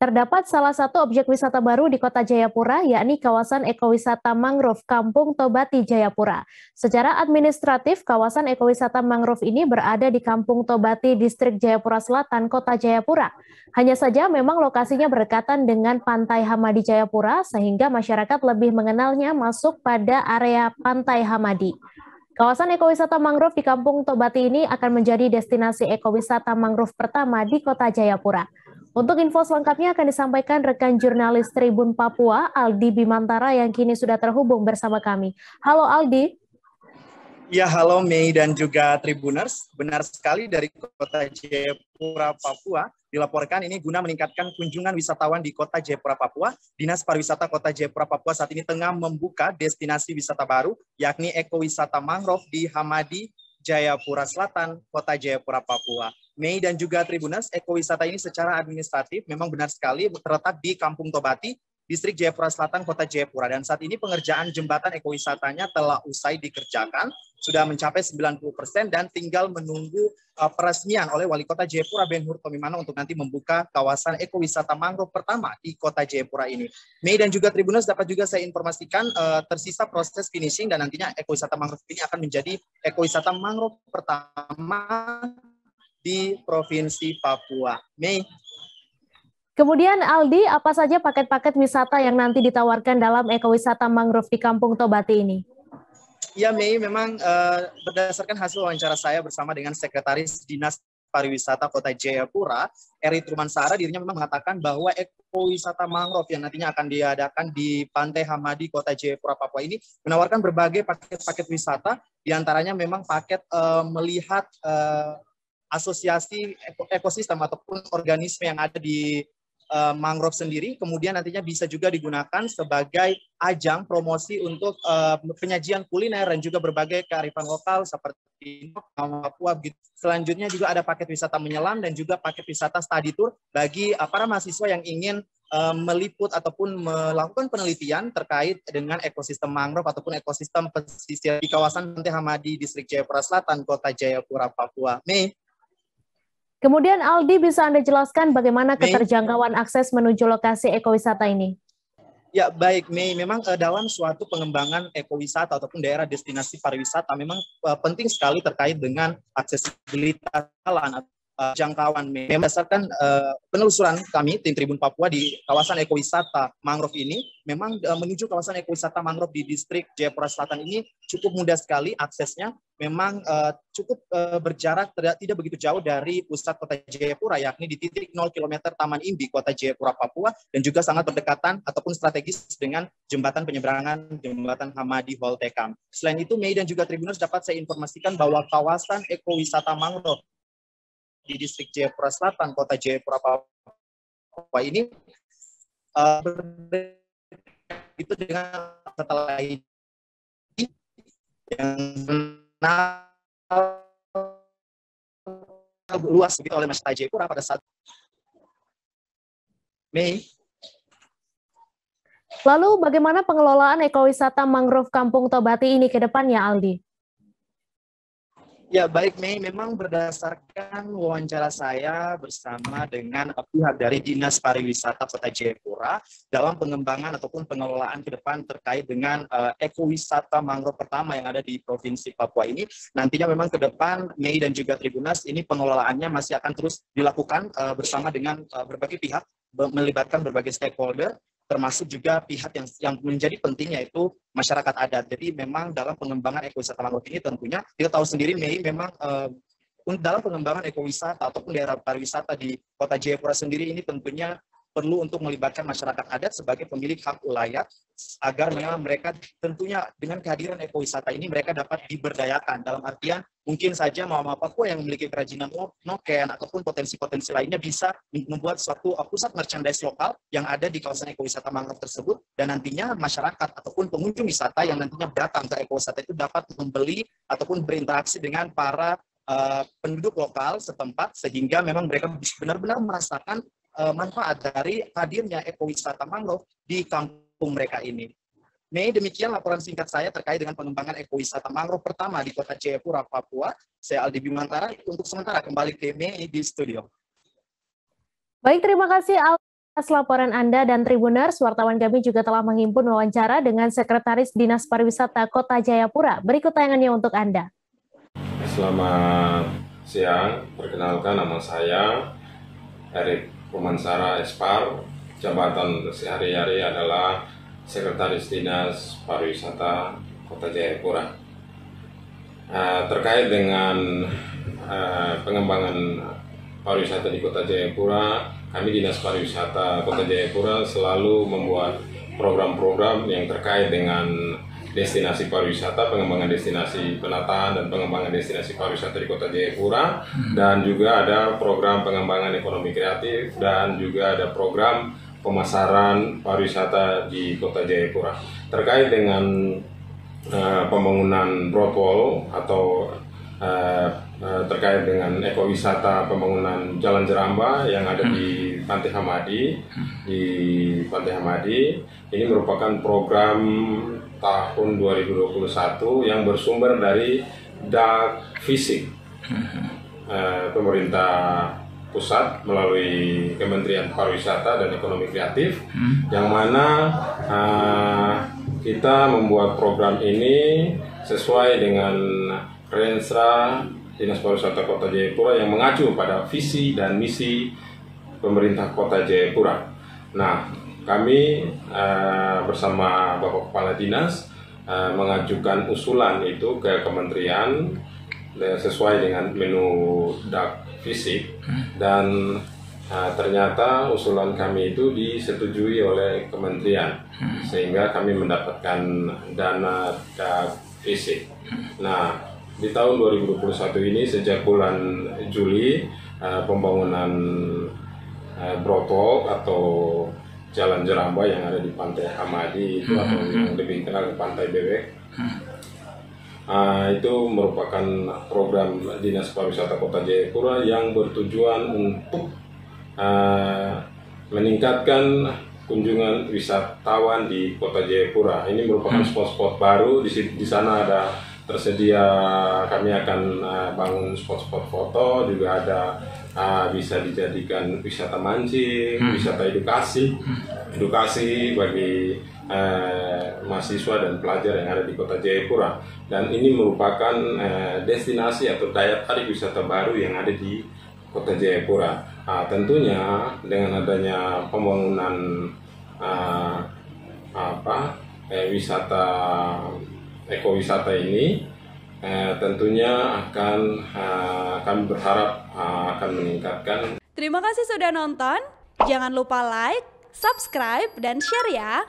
Terdapat salah satu objek wisata baru di Kota Jayapura, yakni kawasan ekowisata mangrove Kampung Tobati Jayapura. Secara administratif, kawasan ekowisata mangrove ini berada di Kampung Tobati, Distrik Jayapura Selatan, Kota Jayapura. Hanya saja memang lokasinya berdekatan dengan Pantai Hamadi Jayapura, sehingga masyarakat lebih mengenalnya masuk pada area Pantai Hamadi. Kawasan ekowisata mangrove di Kampung Tobati ini akan menjadi destinasi ekowisata mangrove pertama di Kota Jayapura. Untuk info selengkapnya akan disampaikan rekan jurnalis Tribun Papua, Aldi Bimantara, yang kini sudah terhubung bersama kami. Halo Aldi. Ya, halo Mei dan juga Tribuners. Benar sekali, dari Kota Jayapura, Papua, dilaporkan ini guna meningkatkan kunjungan wisatawan di Kota Jayapura, Papua. Dinas Pariwisata Kota Jayapura, Papua saat ini tengah membuka destinasi wisata baru, yakni ekowisata mangrove di Hamadi, Jayapura Selatan, Kota Jayapura, Papua. Mei dan juga Tribuners, ekowisata ini secara administratif memang benar sekali terletak di Kampung Tobati, Distrik Jayapura Selatan, Kota Jayapura. Dan saat ini pengerjaan jembatan ekowisatanya telah usai dikerjakan, sudah mencapai 90% dan tinggal menunggu peresmian oleh Wali Kota Jayapura Ben Hur Tomimano untuk nanti membuka kawasan ekowisata mangrove pertama di Kota Jayapura ini. Mei dan juga Tribuners, dapat juga saya informasikan tersisa proses finishing dan nantinya ekowisata mangrove ini akan menjadi ekowisata mangrove pertama di Provinsi Papua. Mei. Kemudian Aldi, apa saja paket-paket wisata yang nanti ditawarkan dalam ekowisata mangrove di Kampung Tobati ini? Ya Mei, memang berdasarkan hasil wawancara saya bersama dengan Sekretaris Dinas Pariwisata Kota Jayapura, Eri Trumansara, dirinya memang mengatakan bahwa ekowisata mangrove yang nantinya akan diadakan di Pantai Hamadi, Kota Jayapura, Papua ini menawarkan berbagai paket-paket wisata, diantaranya memang paket melihat asosiasi ekosistem ataupun organisme yang ada di mangrove sendiri, kemudian nantinya bisa juga digunakan sebagai ajang promosi untuk penyajian kuliner dan juga berbagai kearifan lokal seperti Papua. Selanjutnya juga ada paket wisata menyelam dan juga paket wisata study tour bagi para mahasiswa yang ingin meliput ataupun melakukan penelitian terkait dengan ekosistem mangrove ataupun ekosistem pesisir di kawasan Pantai Hamadi, Distrik Jayapura Selatan, Kota Jayapura, Papua. Mei. Kemudian Aldi, bisa Anda jelaskan bagaimana keterjangkauan akses menuju lokasi ekowisata ini? Ya, baik Mei, memang dalam suatu pengembangan ekowisata ataupun daerah destinasi pariwisata memang penting sekali terkait dengan aksesibilitas jalan, jangkauan. Memang berdasarkan penelusuran kami tim Tribun Papua di kawasan ekowisata mangrove ini, memang menuju kawasan ekowisata mangrove di Distrik Jayapura Selatan ini cukup mudah sekali aksesnya. Memang cukup berjarak tidak begitu jauh dari pusat Kota Jayapura, yakni di titik 0 km Taman Imbi, Kota Jayapura, Papua, dan juga sangat berdekatan ataupun strategis dengan jembatan penyeberangan Jembatan Hamadi Holtekam. Selain itu, Mei dan juga Tribuners, dapat saya informasikan bahwa kawasan ekowisata mangrove di Distrik Jayapura Selatan, Kota Jayapura, Papua ini itu dengan setelah ini yang luas gitu oleh masyarakat Jayapura pada saat Mei. Lalu bagaimana pengelolaan ekowisata mangrove Kampung Tobati ini ke depannya, Aldi? Ya, baik Mei, memang berdasarkan wawancara saya bersama dengan pihak dari Dinas Pariwisata Kota Jayapura dalam pengembangan ataupun pengelolaan ke depan terkait dengan ekowisata mangrove pertama yang ada di Provinsi Papua ini, nantinya memang ke depan Mei dan juga Tribunas ini pengelolaannya masih akan terus dilakukan bersama dengan berbagai pihak, melibatkan berbagai stakeholder, termasuk juga pihak yang menjadi penting, yaitu masyarakat adat. Jadi memang dalam pengembangan ekowisata mangrove ini tentunya kita tahu sendiri Mei, memang dalam pengembangan ekowisata ataupun daerah pariwisata di Kota Jayapura sendiri ini tentunya perlu untuk melibatkan masyarakat adat sebagai pemilik hak ulayat, agar memang mereka tentunya dengan kehadiran ekowisata ini mereka dapat diberdayakan, dalam artian mungkin saja mama Papua yang memiliki kerajinan noken ataupun potensi-potensi lainnya bisa membuat suatu pusat merchandise lokal yang ada di kawasan ekowisata mangrove tersebut, dan nantinya masyarakat ataupun pengunjung wisata yang nantinya datang ke ekowisata itu dapat membeli ataupun berinteraksi dengan para penduduk lokal setempat, sehingga memang mereka benar-benar merasakan manfaat dari hadirnya ekowisata mangrove di kampung mereka ini. Mei, demikian laporan singkat saya terkait dengan pengembangan ekowisata mangrove pertama di Kota Jayapura, Papua. Saya Aldi Bimantara, untuk sementara kembali ke Mei di studio. Baik, terima kasih Aldi. Atas laporan Anda dan Tribuners, wartawan kami juga telah menghimpun wawancara dengan Sekretaris Dinas Pariwisata Kota Jayapura. Berikut tayangannya untuk Anda. Selamat siang, perkenalkan nama saya Erik Romansara Espar. Jabatan sehari-hari adalah Sekretaris Dinas Pariwisata Kota Jayapura. Terkait dengan pengembangan pariwisata di Kota Jayapura, kami Dinas Pariwisata Kota Jayapura selalu membuat program-program yang terkait dengan destinasi pariwisata, pengembangan destinasi penataan dan pengembangan destinasi pariwisata di Kota Jayapura, dan juga ada program pengembangan ekonomi kreatif dan juga ada program pemasaran pariwisata di Kota Jayapura. Terkait dengan pembangunan brotwall atau terkait dengan ekowisata pembangunan Jalan Jeramba yang ada di Pantai Hamadi. Ini merupakan program tahun 2021 yang bersumber dari DAK Fisik pemerintah pusat melalui Kementerian Pariwisata dan Ekonomi Kreatif, yang mana kita membuat program ini sesuai dengan Rensra Dinas Pariwisata Kota Jayapura yang mengacu pada visi dan misi pemerintah Kota Jayapura. Nah, kami bersama Bapak Kepala Dinas mengajukan usulan itu ke Kementerian sesuai dengan menu DAK Fisik, dan ternyata usulan kami itu disetujui oleh Kementerian sehingga kami mendapatkan dana DAK Fisik. Nah, di tahun 2021 ini sejak bulan Juli pembangunan brotwall atau Jalan Jeramba yang ada di Pantai Hamadi itu atau yang lebih dikenal Pantai Bebek itu merupakan program Dinas Pariwisata Kota Jayapura yang bertujuan untuk meningkatkan kunjungan wisatawan di Kota Jayapura. Ini merupakan spot-spot baru. Di sana ada tersedia, kami akan bangun spot-spot foto, juga ada bisa dijadikan wisata mancing, wisata edukasi bagi mahasiswa dan pelajar yang ada di Kota Jayapura. Dan ini merupakan destinasi atau daya tarik wisata baru yang ada di Kota Jayapura. Tentunya dengan adanya pembangunan wisata ekowisata ini tentunya akan kami berharap akan meningkatkan. Terima kasih sudah nonton. Jangan lupa like, subscribe, dan share ya.